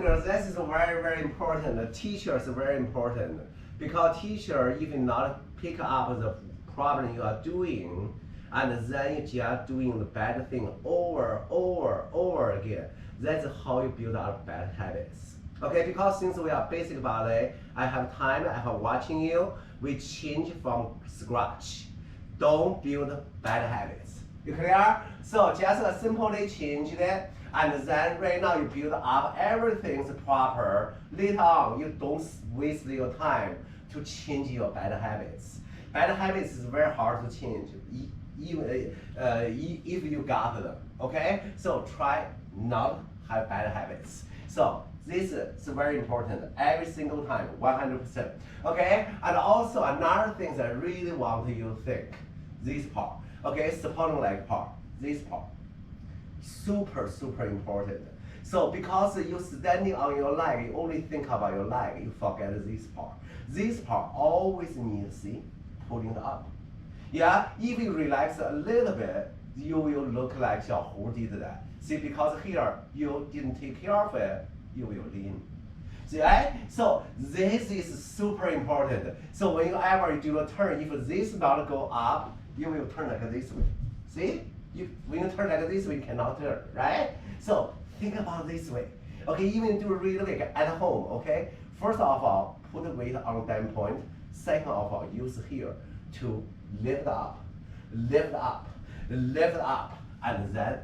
fingers, this is very, very important. The teacher is very important. Because teacher, if you not pick up the problem you are doing, and then you just doing the bad thing over again, that's how you build up bad habits. Okay, because since we are basic ballet, I have time, I have watching you, we change from scratch. Don't build bad habits. You clear? So just simply change it, and then right now you build up everything's proper. Later on, you don't waste your time to change your bad habits. Bad habits is very hard to change, even if you got them. Okay, so try not have bad habits. So this is very important every single time, 100%. Okay, and also another thing that I really want you to think, this part. Okay, supporting leg part, this part, super important. So because you're standing on your leg, you only think about your leg, you forget this part. This part always needs, see, pulling up. Yeah, if you relax a little bit, you will look like Xiaohu did that. See, because here you didn't take care of it, you will lean. See, right? So this is super important. So whenever you do a turn, if this not go up, you will turn like this way. See? When you turn like this way, you cannot turn, right? So think about this way. Okay, even do really big at home, okay? First of all, put the weight on down point. Second of all, use here to lift up, and then